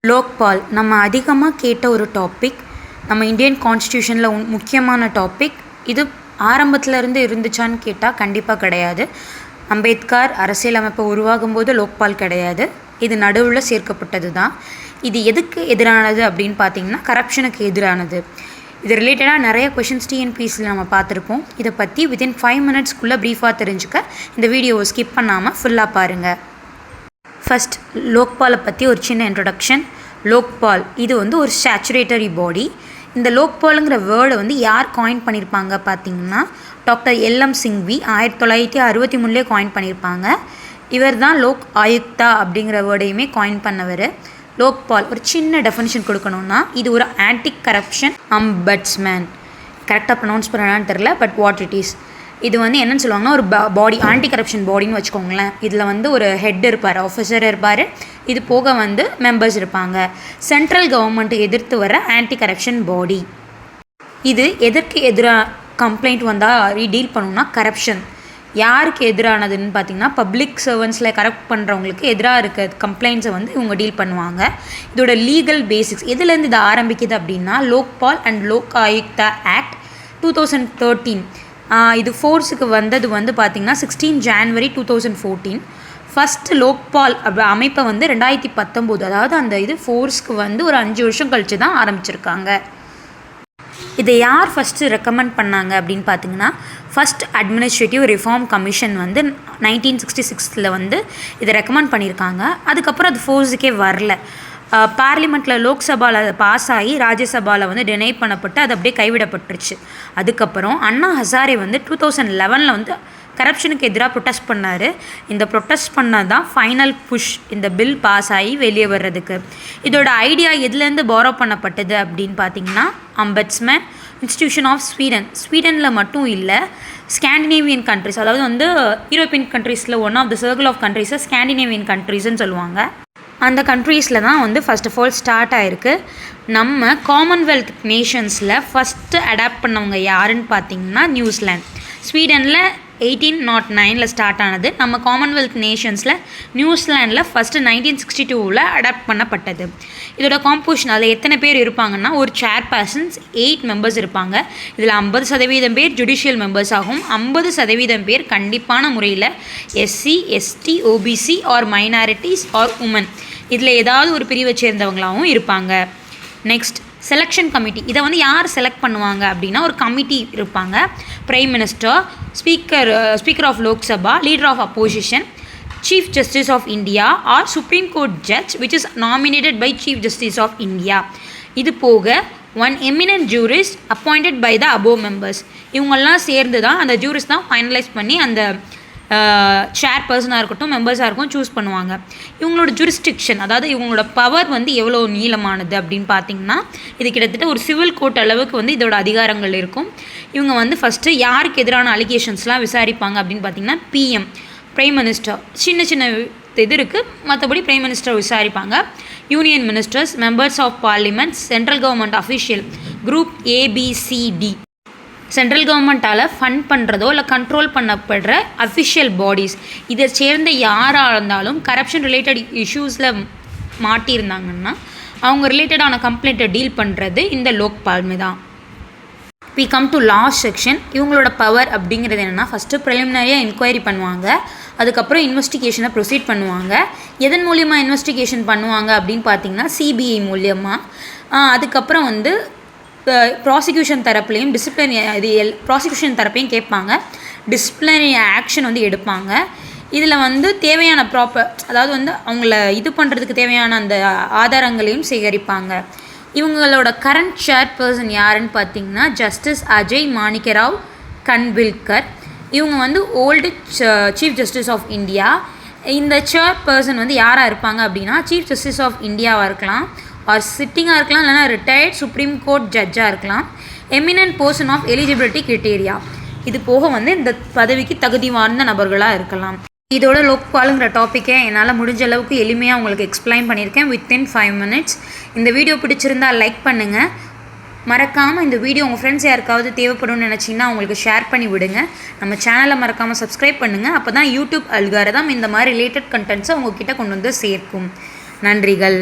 லோக்பால் நம்ம அதிகமாக கேட்ட ஒரு டாபிக். நம்ம இந்தியன் கான்ஸ்டியூஷனில் முக்கியமான டாபிக் இது. ஆரம்பத்தில் இருந்து இருந்துச்சான்னு கேட்டால் கண்டிப்பாக கிடையாது. அம்பேத்கர் அரசியலமைப்பை உருவாகும் போது லோக்பால் கிடையாது. இது நடுவில் சேர்க்கப்பட்டது தான். இது எதுக்கு எதிரானது அப்படின்னு பார்த்தீங்கன்னா கரப்ஷனுக்கு எதிரானது. இது ரிலேட்டடாக நிறைய கொஷின்ஸ் டிஎன்பிஎஸ்சியில் நம்ம பார்த்துருப்போம். இதை பற்றி வித்தின் 5 மினிட்ஸ்க்குள்ளே ப்ரீஃபாக தெரிஞ்சுக்க இந்த வீடியோவை ஸ்கிப் பண்ணாமல் ஃபுல்லாக பாருங்கள். ஃபஸ்ட் லோக்பாலை பற்றி ஒரு சின்ன இன்ட்ரொடக்ஷன். லோக்பால் இது ஒரு ஸ்டாச்சுரேட்டரி பாடி. இந்த லோக்பாலுங்கிற வேர்டை யார் காயின் பண்ணியிருப்பாங்க பார்த்தீங்கன்னா டாக்டர் எல்எம் சிங்வி 1963 காயின் பண்ணியிருப்பாங்க. இவர் தான் லோக் ஆயுக்தா அப்படிங்கிற வேர்டையுமே காயின் பண்ணவர். லோக்பால் ஒரு சின்ன டெஃபினிஷன் கொடுக்கணுன்னா இது ஒரு ஆன்டி கரப்ஷன் அம்பட்ஸ்மேன். கரெக்டாக ப்ரொனவுன்ஸ் பண்ணலான்னு தெரில, பட் வாட் இட் இஸ். இது என்னென்னு சொல்லுவாங்கன்னா ஒரு பாடி, ஆன்டி கரப்ஷன் பாடின்னு வச்சுக்கோங்களேன். இதில் ஒரு ஹெட் இருப்பார், ஆஃபீஸர் இருப்பார். இது போக மெம்பர்ஸ் இருப்பாங்க. சென்ட்ரல் கவர்மெண்ட்டை எதிர்த்து வர ஆன்டி கரப்ஷன் பாடி. இது எதற்கு எதிராக கம்ப்ளைண்ட் வந்தால் டீல் பண்ணணும்னா கரப்ஷன். யாருக்கு எதிரானதுன்னு பார்த்தீங்கன்னா பப்ளிக் சர்வன்ஸில் கரப்ட் பண்ணுறவங்களுக்கு எதிராக இருக்க கம்ப்ளைண்ட்ஸை இவங்க டீல் பண்ணுவாங்க. இதோட லீகல் பேசிக்ஸ் எதுலேருந்து இது ஆரம்பிக்குது அப்படின்னா லோக்பால் அண்ட் லோக் ஆயுக்தா ஆக்ட் 2013. இது ஃபோர்ஸுக்கு வந்தது பார்த்திங்கன்னா 16 ஜான்வரி 2014. ஃபஸ்ட்டு லோக்பால் அமைப்பை 2019, அதாவது அந்த இது ஃபோர்ஸ்க்கு ஒரு 5 வருஷம் கழித்து தான் ஆரம்பிச்சிருக்காங்க. இதை யார் ஃபஸ்ட்டு ரெக்கமெண்ட் பண்ணாங்க அப்படின்னு பார்த்தீங்கன்னா ஃபஸ்ட் அட்மினிஸ்ட்ரேட்டிவ் ரிஃபார்ம் கமிஷன் 1966 இதை ரெக்கமெண்ட் பண்ணியிருக்காங்க. அதுக்கப்புறம் அது ஃபோர்ஸுக்கே வரல. பார்லிமெண்ட்டில் லோக்சபாவில் அதை பாஸ் ஆகி ராஜ்யசபாவில் டினை பண்ணப்பட்டு அது அப்படியே கைவிடப்பட்டுருச்சு. அதுக்கப்புறம் அண்ணா ஹசாரே 2011 கரப்ஷனுக்கு எதிராக ப்ரொட்டஸ்ட் பண்ணார். இந்த ப்ரொட்டஸ்ட் பண்ணது தான் ஃபைனல் புஷ் இந்த பில் பாஸ் ஆகி வெளியே வர்றதுக்கு. இதோட ஐடியா எதுலேருந்து பாரோ பண்ணப்பட்டது அப்படின்னு பார்த்தீங்கன்னா அம்பட்ஸ்மேன் இன்ஸ்டிடியூஷன் ஆஃப் ஸ்வீடனில் மட்டும் இல்லை, ஸ்காண்டினேவியன் கண்ட்ரிஸ், அதாவது யூரோப்பியன் கண்ட்ரீஸில் one of the circle of கண்ட்ரீஸை ஸ்காண்டினேவியன் கண்ட்ரீஸ்ன்னு சொல்லுவாங்க. அந்த கண்ட்ரீஸில் தான் ஃபர்ஸ்ட் ஆஃப் ஆல் ஸ்டார்ட் ஆகிருக்கு. நம்ம காமன்வெல்த் நேஷன்ஸில் ஃபஸ்ட்டு அடாப்ட் பண்ணவங்க யாருன்னு பார்த்தீங்கன்னா நியூசிலாந்து. ஸ்வீடனில் 1809 ஸ்டார்ட் ஆனது. நம்ம காமன்வெல்த் நேஷன்ஸில் நியூசிலாண்டில் ஃபஸ்ட்டு 1962 அடாப்ட் பண்ணப்பட்டது. இதோட காம்போசிஷன் அதில் எத்தனை பேர் இருப்பாங்கன்னா ஒரு சேர்பர்சன்ஸ் 8 மெம்பர்ஸ் இருப்பாங்க. இதில் 50% பேர் ஜுடிஷியல் மெம்பர்ஸ் ஆகும். 50% பேர் கண்டிப்பான முறையில் SC, ST, OBC or minorities or women, இதில் ஏதாவது ஒரு பிரிவை சேர்ந்தவங்களாகவும் இருப்பாங்க. Next selection committee. இதை யார் செலக்ட் பண்ணுவாங்க அப்படின்னா ஒரு கமிட்டி இருப்பாங்க. Prime minister, speaker of Lok Sabha, leader of opposition, chief justice of India or supreme court judge which is nominated by chief justice of India. இது போக one eminent jurist appointed by the above members. இவங்கெல்லாம் சேர்ந்து தான் அந்த jurist தான் finalise பண்ணி அந்த சேர்பர்சனாக இருக்கட்டும் மெம்பர்ஸாக இருக்கும் சூஸ் பண்ணுவாங்க. இவங்களோட ஜூரிஸ்டிக்ஷன், அதாவது இவங்களோட பவர் எவ்வளோ நீளமானது அப்படின்னு பார்த்தீங்கன்னா இது கிட்டத்தட்ட ஒரு சிவில் கோர்ட் அளவுக்கு இதோட அதிகாரங்கள் இருக்கும். இவங்க ஃபஸ்ட்டு யாருக்கு எதிரான அலிகேஷன்ஸ்லாம் விசாரிப்பாங்க அப்படின்னு பார்த்தீங்கன்னா பிஎம், பிரைம் மினிஸ்டர், சின்ன சின்ன இது இருக்குது, மற்றபடி பிரைம் மினிஸ்டர் விசாரிப்பாங்க. Union ministers, members of parliament, central government official group ABCD, central கவர்மெண்ட்டால் ஃபண்ட் பண்ணுறதோ இல்லை கண்ட்ரோல் பண்ணப்படுற அஃபிஷியல் பாடிஸ், இதை சேர்ந்த யாராக இருந்தாலும் கரப்ஷன் ரிலேட்டட் இஷ்யூஸில் மாட்டியிருந்தாங்கன்னா அவங்க ரிலேட்டடான கம்ப்ளைண்ட்டை டீல் பண்ணுறது இந்த லோக்பால்மே தான். We come to last section. இவங்களோட பவர் அப்படிங்கிறது என்னென்னா ஃபஸ்ட்டு ப்ரிலிமினரியாக என்கொயரி பண்ணுவாங்க, அதுக்கப்புறம் இன்வெஸ்டிகேஷனை ப்ரொசீட் பண்ணுவாங்க. எதன் மூலியமாக இன்வெஸ்டிகேஷன் பண்ணுவாங்க அப்படின்னு பார்த்தீங்கன்னா சிபிஐ மூலியமாக. அதுக்கப்புறம் ப்ராசிக்யூஷன் தரப்புலையும் ப்ராசிக்யூஷன் தரப்பையும் கேட்பாங்க. டிசிப்ளினரி ஆக்ஷன் எடுப்பாங்க. இதில் தேவையான அதாவது அவங்கள இது பண்ணுறதுக்கு தேவையான அந்த ஆதாரங்களையும் சேகரிப்பாங்க. இவங்களோட கரண்ட் சேர்பர்சன் யாருன்னு பார்த்தீங்கன்னா ஜஸ்டிஸ் அஜய் மாணிக்கராவ் கன்வில்கர். இவங்க old chief justice of India. இந்த சேர்பர்சன் யாராக இருப்பாங்க அப்படின்னா சீஃப் ஜஸ்டிஸ் ஆஃப் இந்தியாவாக இருக்கலாம், ஆர் சிட்டிங்காக இருக்கலாம், இல்லைனா ரிட்டையர்ட் சுப்ரீம் கோர்ட் ஜட்ஜாக இருக்கலாம். Eminent person of eligibility criteria, இது போக இந்த பதவிக்கு தகுதி வாய்ந்த நபர்களாக இருக்கலாம். இதோட லோக்பாலுங்கிற டாப்பிக்கை என்னால் முடிஞ்ச அளவுக்கு எளிமையாக உங்களுக்கு எக்ஸ்பிளைன் பண்ணியிருக்கேன் வித்தின் 5 மினிட்ஸ். இந்த வீடியோ பிடிச்சிருந்தால் லைக் பண்ணுங்கள். மறக்காமல் இந்த வீடியோ உங்கள் ஃப்ரெண்ட்ஸ் யாருக்காவது தேவைப்படும்னு நினச்சிங்கன்னா அவங்களுக்கு ஷேர் பண்ணி விடுங்க. நம்ம சேனலை மறக்காமல் சப்ஸ்கிரைப் பண்ணுங்கள். அப்போ தான் யூடியூப் அல்காரிதம் இந்த மாதிரி ரிலேட்டட் கண்டென்ட்ஸை உங்கள்கிட்ட கொண்டு வந்து சேர்க்கும். நன்றிகள்.